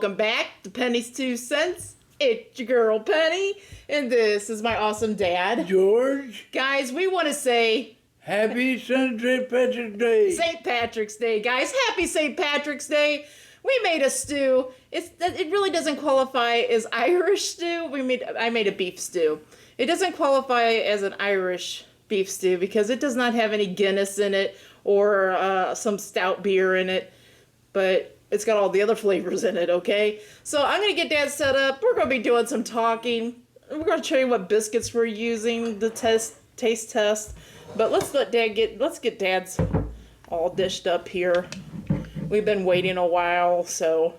welcome back to Penny's 2 Cents. It's your girl Penny, and this is my awesome dad, George. Guys, we want to say Happy St. Patrick's Day. St. Patrick's Day, guys. Happy St. Patrick's Day. We made a stew. It really doesn't qualify as Irish stew. I made a beef stew. It doesn't qualify as an Irish beef stew because it does not have any Guinness in it or some stout beer in it, but it's got all the other flavors in it, okay? So I'm going to get Dad set up. We're going to be doing some talking. We're going to show you what biscuits we're using, the taste test. But let's get Dad's all dished up here. We've been waiting a while, so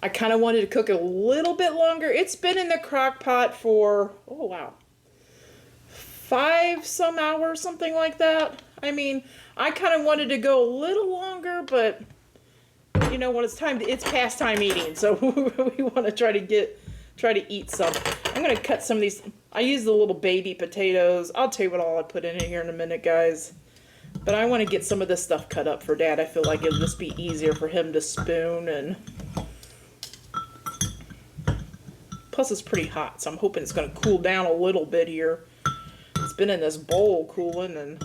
I kind of wanted to cook it a little bit longer. It's been in the crock pot for, oh wow, 5 some hours, something like that. I mean, I kind of wanted to go a little longer, but you know, when it's past time eating, so we want to try to eat some. I'm gonna cut some of these. I use the little baby potatoes. I'll tell you what all I put in it here in a minute, guys. But I want to get some of this stuff cut up for Dad. I feel like it'll just be easier for him to spoon, and plus it's pretty hot, so I'm hoping it's gonna cool down a little bit here. It's been in this bowl cooling,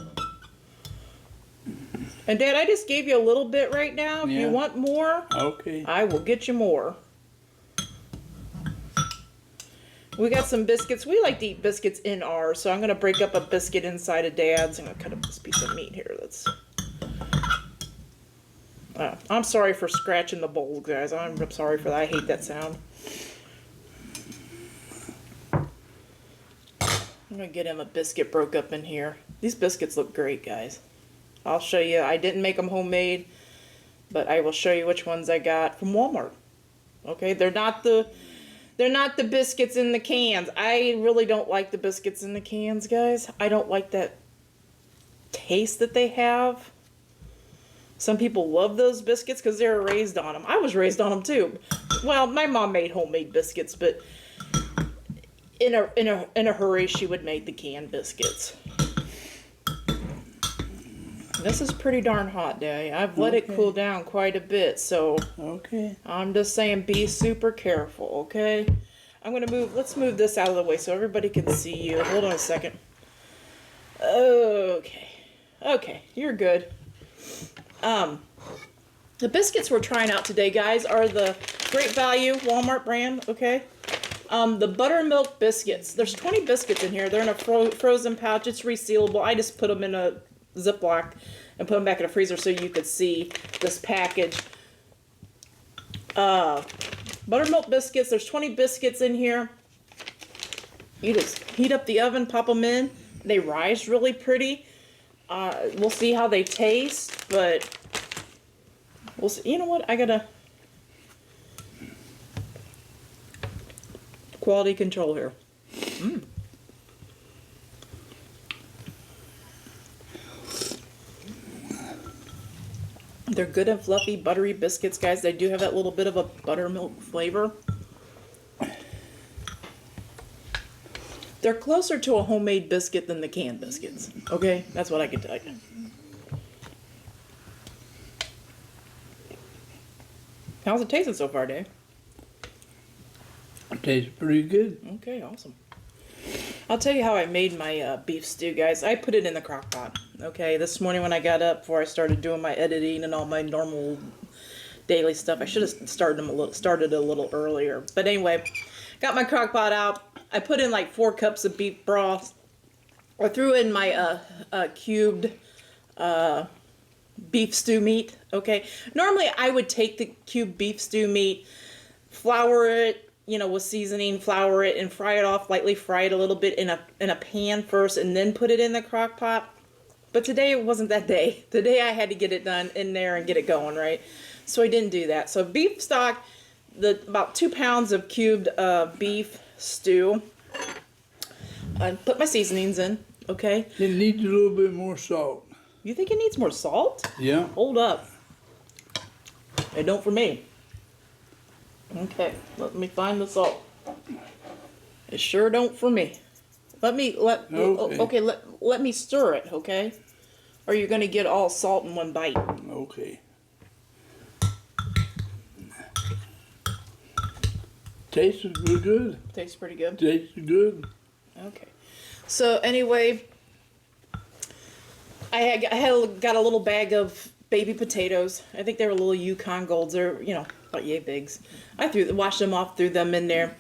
and Dad, I just gave you a little bit right now. If you want more, okay, I will get you more. We got some biscuits. We like to eat biscuits in ours, so I'm going to break up a biscuit inside of Dad's. I'm going to cut up this piece of meat here. I'm sorry for scratching the bowl, guys. I'm sorry for that. I hate that sound. I'm going to get him a biscuit broke up in here. These biscuits look great, guys. I'll show you. I didn't make them homemade, but I will show you which ones I got from Walmart. Okay, they're not the biscuits in the cans. I really don't like the biscuits in the cans, guys. I don't like that taste that they have. Some people love those biscuits because they were raised on them. I was raised on them too. Well, my mom made homemade biscuits, but in a hurry, she would make the canned biscuits. This is pretty darn hot, Daddy. I've let it cool down quite a bit, so I'm just saying be super careful, okay? Let's move this out of the way so everybody can see you. Hold on a second. Okay, you're good. The biscuits we're trying out today, guys, are the Great Value Walmart brand, okay? The Buttermilk biscuits. There's 20 biscuits in here. They're in a frozen pouch. It's resealable. I just put them in a Ziploc and put them back in a freezer so you could see this package. Buttermilk biscuits. There's 20 biscuits in here. You just heat up the oven, pop them in. They rise really pretty. We'll see how they taste, but we'll see. You know what? I gotta quality control here. They're good and fluffy, buttery biscuits, guys. They do have that little bit of a buttermilk flavor. They're closer to a homemade biscuit than the canned biscuits. Okay? That's what I can tell you. How's it tasting so far, Dave? It tastes pretty good. Okay, awesome. I'll tell you how I made my beef stew, guys. I put it in the crock pot. Okay, this morning when I got up, before I started doing my editing and all my normal daily stuff, I should have started a little earlier. But anyway, got my crock pot out. I put in like 4 cups of beef broth. I threw in my cubed beef stew meat. Okay, normally I would take the cubed beef stew meat, flour it, you know, with seasoning, flour it, and fry it off, lightly fry it a little bit in a pan first, and then put it in the crock pot. But today it wasn't that day. Today I had to get it done in there and get it going, right? So I didn't do that. So beef stock, about 2 pounds of cubed beef stew. I put my seasonings in, okay? It needs a little bit more salt. You think it needs more salt? Yeah. Hold up. It don't for me. Okay, let me find the salt. It sure don't for me. Let me stir it, okay? Or you're gonna get all salt in one bite. Okay. Tastes pretty good. Tastes pretty good. Tastes good. Okay. So anyway, got a little bag of baby potatoes. I think they were little Yukon Golds. They're, about yay bigs. I washed them off, threw them in there.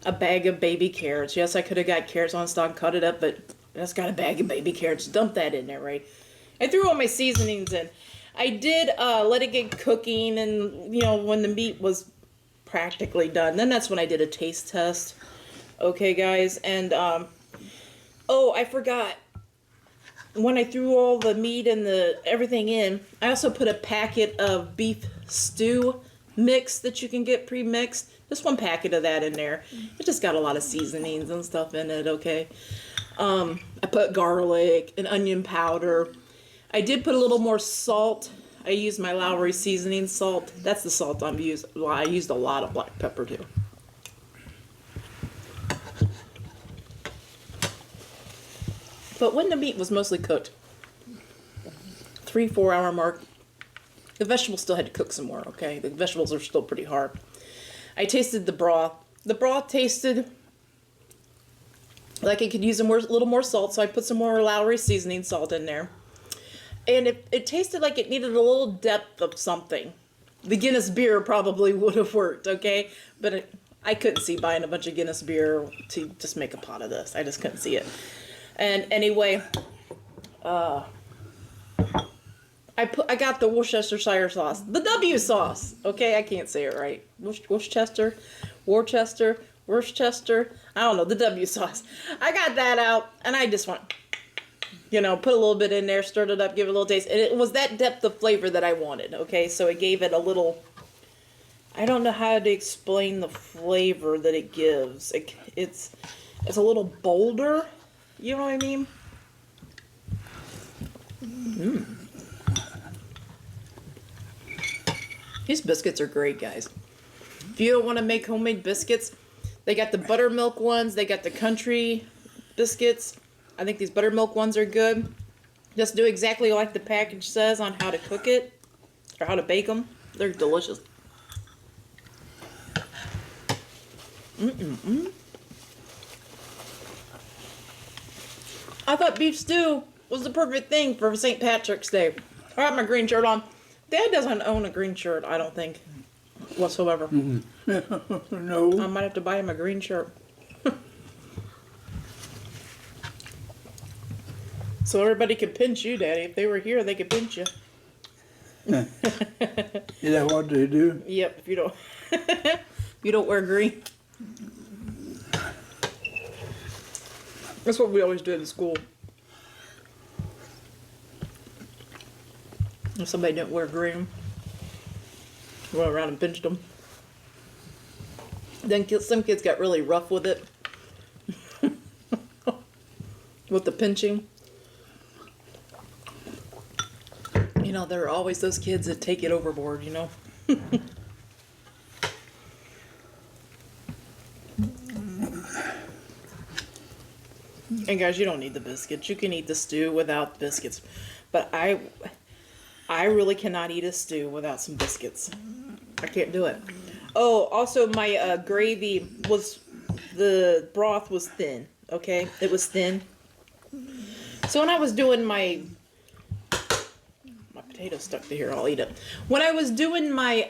A bag of baby carrots. Yes, I could have got carrots on stock and cut it up, but I just got a bag of baby carrots. Dump that in there, right? I threw all my seasonings in. I did let it get cooking, and, when the meat was practically done, then that's when I did a taste test. Okay, guys, and, oh, I forgot. When I threw all the meat and everything in, I also put a packet of beef stew mix that you can get pre-mixed. Just one packet of that in there. It just got a lot of seasonings and stuff in it, okay? I put garlic and onion powder. I did put a little more salt. I used my Lowry seasoning salt. That's the salt I'm using. Well, I used a lot of black pepper too. But when the meat was mostly cooked, 3-4 hour mark, the vegetables still had to cook some more, okay? The vegetables are still pretty hard. I tasted the broth. The broth tasted like it could use a little more salt, so I put some more Lowry seasoning salt in there. And it tasted like it needed a little depth of something. The Guinness beer probably would have worked, okay? But I couldn't see buying a bunch of Guinness beer to just make a pot of this. I just couldn't see it. And anyway, I got the Worcestershire sauce, the W sauce. Okay, I can't say it right. Worcester. I don't know, the W sauce. I got that out, and I just want, put a little bit in there, stirred it up, give it a little taste. And it was that depth of flavor that I wanted. Okay, so it gave it a little. I don't know how to explain the flavor that it gives. It's a little bolder. You know what I mean? These biscuits are great, guys. If you don't want to make homemade biscuits, they got the buttermilk ones. They got the country biscuits. I think these buttermilk ones are good. Just do exactly like the package says on how to cook it or how to bake them. They're delicious. I thought beef stew was the perfect thing for St. Patrick's Day. I have my green shirt on. Dad doesn't own a green shirt, I don't think, whatsoever. No. I might have to buy him a green shirt. So everybody could pinch you, Daddy. If they were here, they could pinch you. Is that what they do? Yep, if you don't you don't wear green. That's what we always did in school. If somebody didn't wear green, we went around and pinched them. Then some kids got really rough with it. With the pinching. There are always those kids that take it overboard, And guys, you don't need the biscuits. You can eat the stew without biscuits. But I really cannot eat a stew without some biscuits. I can't do it. Oh, also my gravy the broth was thin, okay? It was thin. So when I was doing my potato's stuck to here, I'll eat it. When I was doing my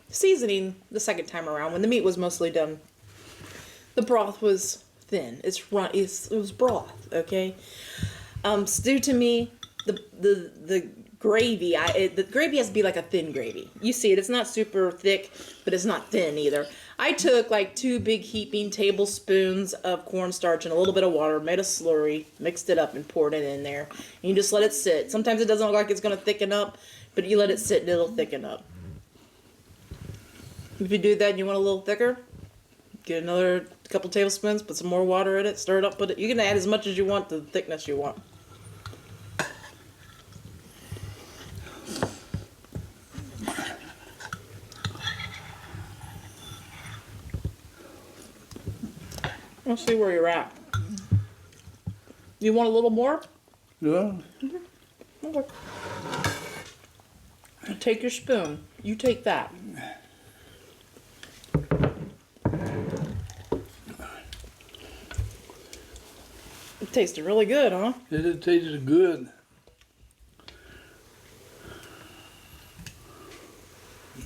seasoning the second time around, when the meat was mostly done, the broth was thin. It was broth, okay? Stew to me, the gravy, the gravy has to be like a thin gravy. You see it, it's not super thick, but it's not thin either. I took like 2 big heaping tablespoons of cornstarch and a little bit of water, made a slurry, mixed it up and poured it in there. And you just let it sit. Sometimes it doesn't look like it's going to thicken up, but you let it sit and it'll thicken up. If you do that and you want a little thicker, get another couple tablespoons, put some more water in it, stir it up, you can add as much as you want to the thickness you want. Let's see where you're at. You want a little more? Yeah. Okay. Take your spoon. You take that. It tasted really good, huh? It tasted good.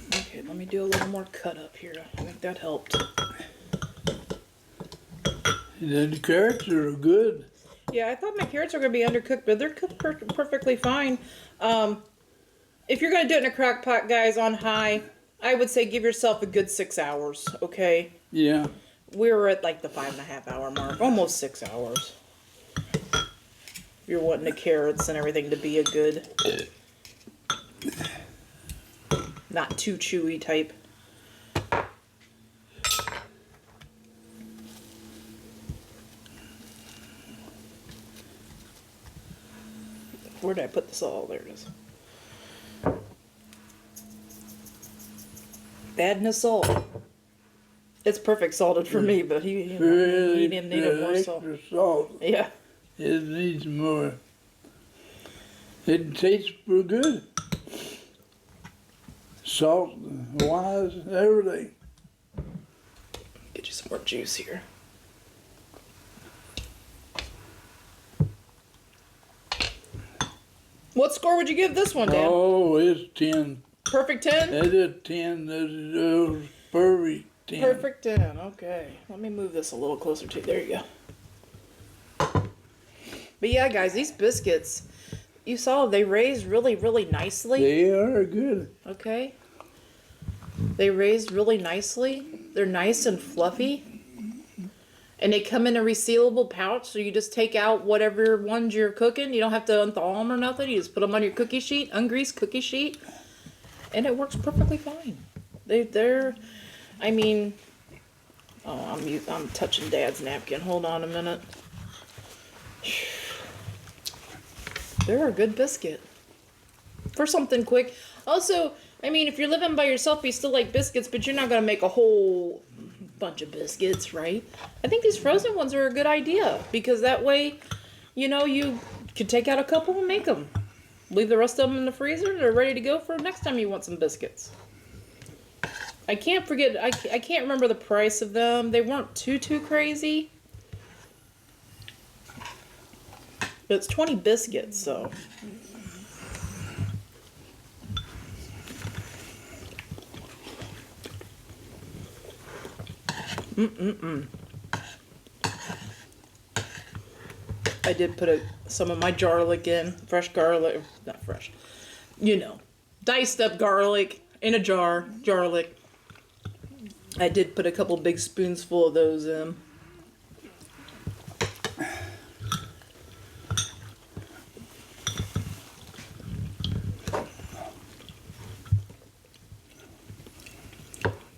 Okay, let me do a little more cut up here. I think that helped. And then the carrots are good. Yeah, I thought my carrots were going to be undercooked, but they're cooked perfectly fine. If you're going to do it in a crock pot, guys, on high, I would say give yourself a good 6 hours, okay? Yeah. We're at like the 5.5 hour mark, almost 6 hours. You're wanting the carrots and everything to be a good, not too chewy type. Where did I put the salt? There it is. Adding the salt. It's perfect salted for me, but he didn't need it more salt. Extra salt. Yeah. It needs more. It tastes pretty good. Salt, wise, everything. Get you some more juice here. What score would you give this one, Dan? Oh, it's 10. Perfect 10? That is 10. That is perfect 10. Perfect 10. Okay. Let me move this a little closer to you. There you go. But yeah, guys, these biscuits, you saw they raised really, really nicely. They are good. Okay. They raised really nicely. They're nice and fluffy. And they come in a resealable pouch, so you just take out whatever ones you're cooking. You don't have to unthaw them or nothing. You just put them on your cookie sheet, ungreased cookie sheet, and it works perfectly fine. I mean, oh, I'm touching Dad's napkin. Hold on a minute. They're a good biscuit for something quick. Also, I mean, if you're living by yourself, you still like biscuits, but you're not gonna make a whole bunch of biscuits, right? I think these frozen ones are a good idea because that way, you know, you could take out a couple and make them. Leave the rest of them in the freezer. They're ready to go for next time you want some biscuits. I can't forget, I can't remember the price of them. They weren't too crazy. But it's 20 biscuits, so. I did put some of my garlic in, fresh garlic, not fresh, you know, diced up garlic in a jar, garlic. I did put a couple big spoonsful of those in.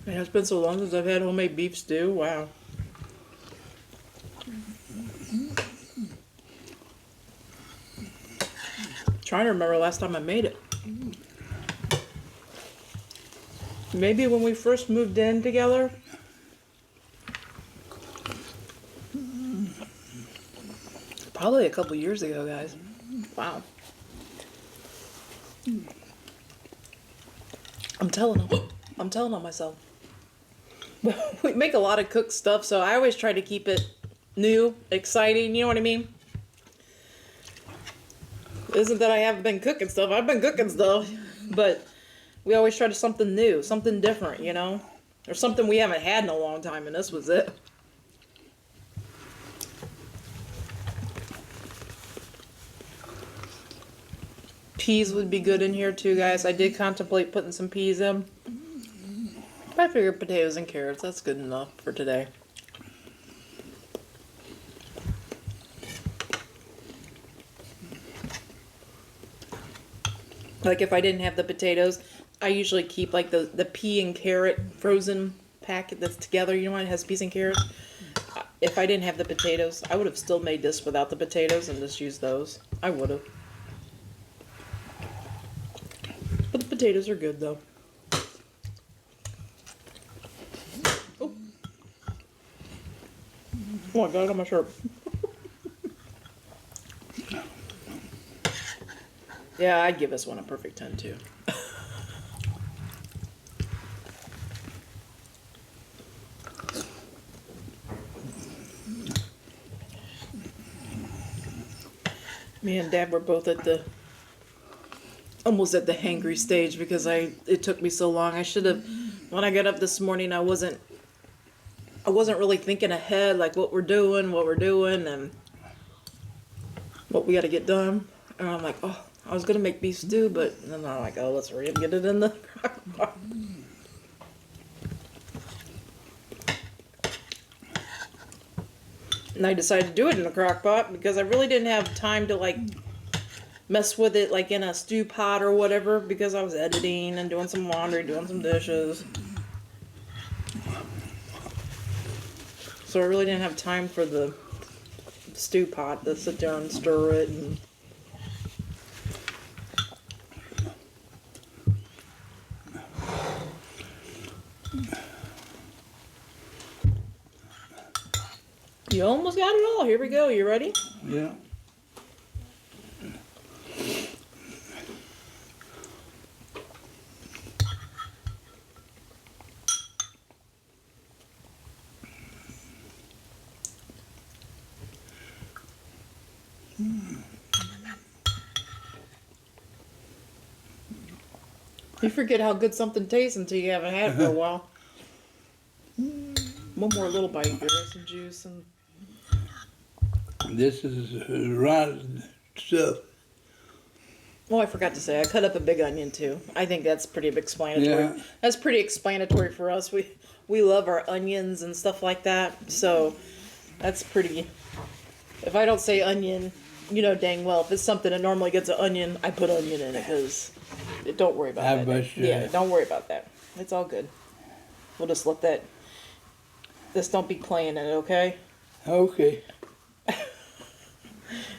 It has been so long since I've had homemade beef stew. Wow. Trying to remember last time I made it. Maybe when we first moved in together. Probably a couple years ago, guys. Wow. I'm telling on myself. We make a lot of cooked stuff, so I always try to keep it new, exciting, you know what I mean? Isn't that I haven't been cooking stuff, I've been cooking stuff, but we always try to something new, something different, you know? Or something we haven't had in a long time, and this was it. Peas would be good in here too, guys. I did contemplate putting some peas in. I figured potatoes and carrots, that's good enough for today. Like if I didn't have the potatoes, I usually keep like the pea and carrot frozen packet that's together, you know what, it has peas and carrots. If I didn't have the potatoes, I would have still made this without the potatoes and just used those. I would have. But the potatoes are good though. Oh, I got it on my shirt. Yeah, I'd give this one a perfect 10 too. Me and Dad were both at the almost at the hangry stage because it took me so long. I should have, when I got up this morning, I wasn't really thinking ahead, like what we're doing, and what we got to get done. And I'm like, oh, I was gonna make beef stew, but then I'm like, oh, let's hurry up and get it in the crock-pot. And I decided to do it in the crock pot because I really didn't have time to like mess with it like in a stew pot or whatever because I was editing and doing some laundry, doing some dishes. So I really didn't have time for the stew pot to sit there and stir it and you almost got it all. Here we go. You ready? Yeah. You forget how good something tastes until you haven't had it for a while. One more little bite here, some juice and This is rotten stuff. oh, I forgot to say I cut up a big onion too. I think that's pretty explanatory. Yeah. That's pretty explanatory for us. We love our onions and stuff like that. So that's pretty. If I don't say onion, you know dang well if it's something that normally gets an onion, I put onion in it because don't worry about How that. about Yeah, that? don't worry about that. It's all good. We'll just let that. This don't be playing in it, okay? Okay.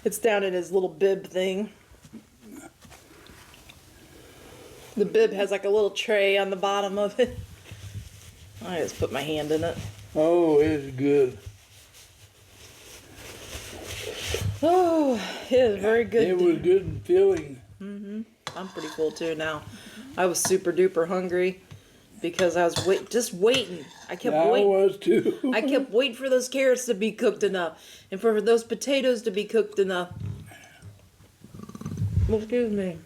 It's down in his little bib thing. The bib has like a little tray on the bottom of it. I just put my hand in it. Oh, it's good. Oh, it is very good. It was good and filling. I'm pretty full too now. I was super duper hungry because I was just waiting. I kept I waiting. was too. I kept waiting for those carrots to be cooked enough and for those potatoes to be cooked enough. Oh, excuse me.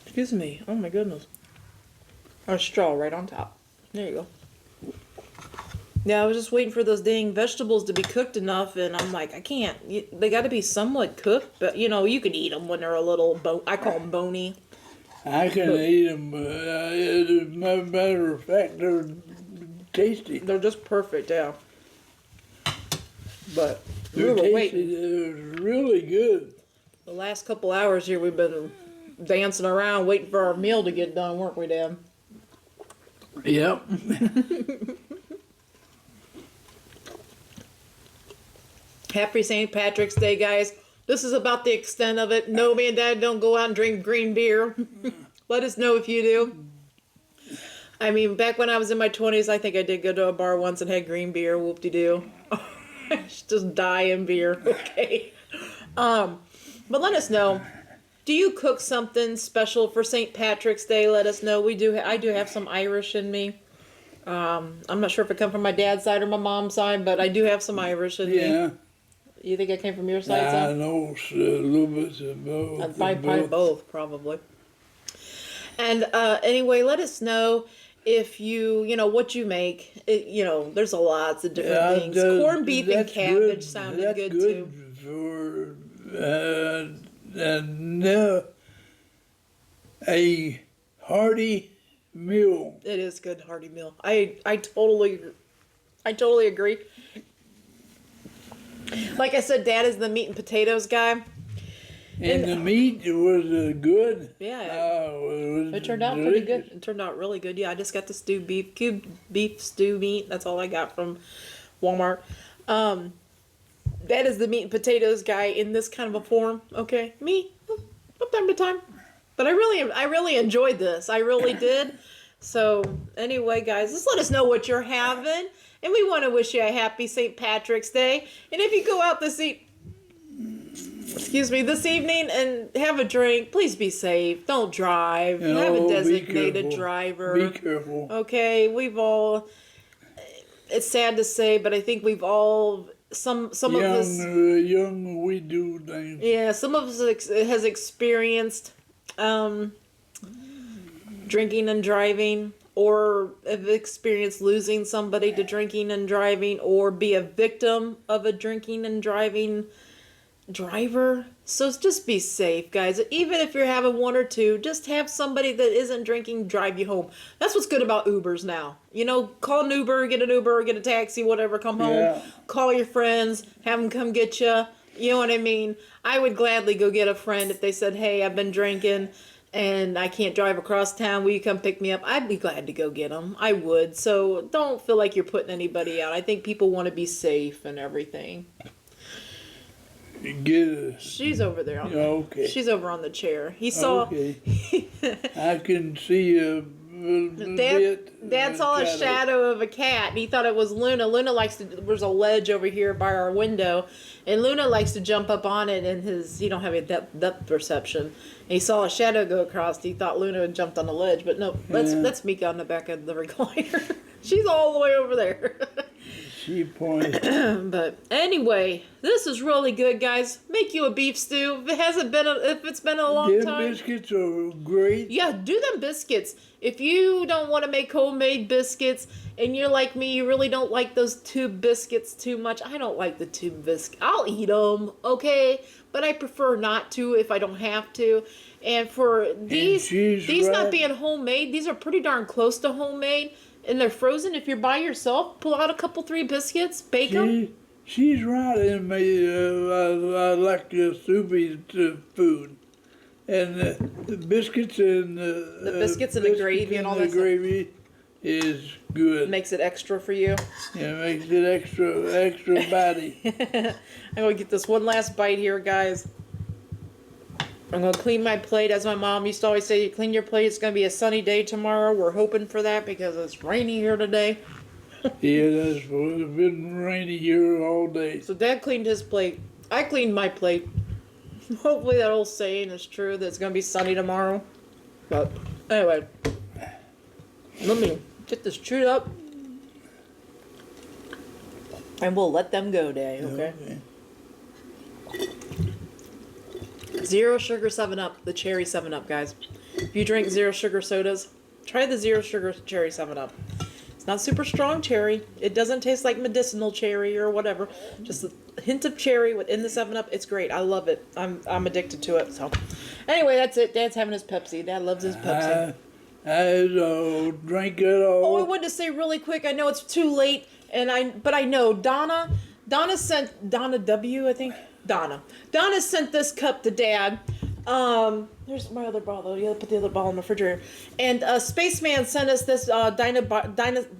Excuse me. Oh my goodness. A straw right on top. There you go. Yeah, I was just waiting for those dang vegetables to be cooked enough, and I'm like, I can't. They got to be somewhat cooked, but you know, you can eat them when they're a little I call them bony. I can eat them. As a matter of fact, they're tasty. They're just perfect, yeah. But we They're were tasty. waiting. They're really good. The last couple hours here, we've been dancing around waiting for our meal to get done, weren't we, Dad? Yep. Happy St. Patrick's Day, guys. This is about the extent of it. No, me and Dad don't go out and drink green beer. Let us know if you do. I mean, back when I was in my 20s, I think I did go to a bar once and had green beer. Whoop-de-doo. Just die in beer. Okay. But let us know. Do you cook something special for St. Patrick's Day? Let us know. I do have some Irish in me. I'm not sure if it comes from my dad's side or my mom's side, but I do have some Irish in me. Yeah. You think it came from your side, I son? know a little bit of both. Probably both, probably. And anyway, let us know if you what you make. There's a lots of different things. Corned beef and cabbage sounded good too. For a hearty meal. It is good, hearty meal. I totally agree. Like I said, Dad is the meat and potatoes guy. And the meat was good. Yeah. It It turned out pretty good. It turned out really good. Yeah, I just got the cube beef stew meat. That's all I got from Walmart. Dad is the meat and potatoes guy in this kind of a form. Okay, me from time to time, but I really enjoyed this. I really did. So anyway, guys, just let us know what you're having, and we want to wish you a happy St. Patrick's Day. And if you go out this evening and have a drink, please be safe. Don't drive. Have a designated driver. Be careful. Okay, it's sad to say, but I think we've all some of us, young we do things. yeah, some of us has experienced drinking and driving, or have experienced losing somebody to drinking and driving, or be a victim of a drinking and driving driver. So just be safe, guys. Even if you're having one or two, just have somebody that isn't drinking drive you home. That's what's good about Ubers now. You know, call an Uber, get a taxi, whatever, come home, Yeah. call your friends, have them come get you. You know what I mean? I would gladly go get a friend if they said, hey, I've been drinking and I can't drive across town. Will you come pick me up? I'd be glad to go get them. I would. So don't feel like you're putting anybody out. I think people want to be safe and everything. She's over there. Okay. She's over on the chair. He saw. Okay. I can see a bit. Dad saw a shadow of a cat, and he thought it was Luna. Luna likes to. There's a ledge over here by our window, and Luna likes to jump up on it. And he don't have a depth perception. And he saw a shadow go across. He thought Luna had jumped on the ledge, but no. That's Mika on the back of the recliner. She's all the way over there. She points. But anyway, this is really good, guys. Make you a beef stew. If it's been a long time. Biscuits are great. Yeah, do them biscuits. If you don't want to make homemade biscuits, and you're like me, you really don't like those tube biscuits too much. I don't like the tube biscuits. I'll eat them, okay? But I prefer not to if I don't have to. And for these not being homemade, these are pretty darn close to homemade. And they're frozen. If you're by yourself, pull out a couple, 3 biscuits, bake them. She's right in me. I like the soupy food. And the biscuits and The biscuits and the gravy and all that stuff. The gravy is good. Makes it extra for you. Yeah, makes it extra body. I'm going to get this one last bite here, guys. I'm going to clean my plate. As my mom used to always say, you clean your plate. It's going to be a sunny day tomorrow. We're hoping for that because it's rainy here today. Yeah, it's been rainy here all day. So Dad cleaned his plate. I cleaned my plate. Hopefully that old saying is true, that it's going to be sunny tomorrow. But anyway, let me get this chewed up. And we'll let them go, Dad, okay? Zero sugar 7-Up, the cherry 7-Up, guys. If you drink zero sugar sodas, try the zero sugar cherry 7-Up. It's not super strong cherry. It doesn't taste like medicinal cherry or whatever. Just a hint of cherry within the 7-Up. It's great. I love it. I'm addicted to it. So, anyway, that's it. Dad's having his Pepsi. Dad loves his Pepsi. I don't drink it all. Oh, I wanted to say really quick. I know it's too late, but I know Donna sent Donna W. I think. Donna sent this cup to Dad. There's my other bottle. You gotta put the other bottle in the refrigerator. And Spaceman sent us this.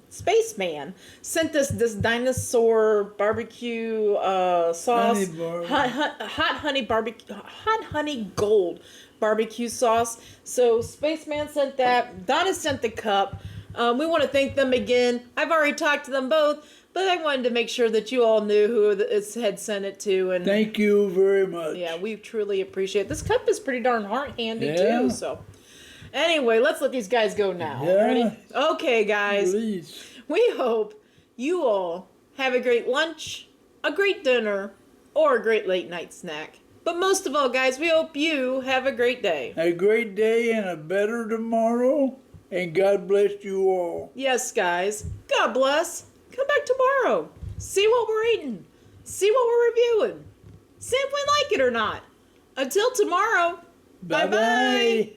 Spaceman sent this dinosaur barbecue sauce. Hot honey gold barbecue sauce. So Spaceman sent that. Donna sent the cup. We want to thank them again. I've already talked to them both. But I wanted to make sure that you all knew who had sent it to. And thank you very much. Yeah, we truly appreciate it. This cup is pretty darn handy too. So anyway, let's let these guys go now. Yeah. Ready? Okay, guys. Please. We hope you all have a great lunch, a great dinner, or a great late night snack. But most of all, guys, we hope you have a great day. A great day and a better tomorrow. And God bless you all. Yes, guys. God bless. Come back tomorrow. See what we're eating. See what we're reviewing. See if we like it or not. Until tomorrow. Bye-bye.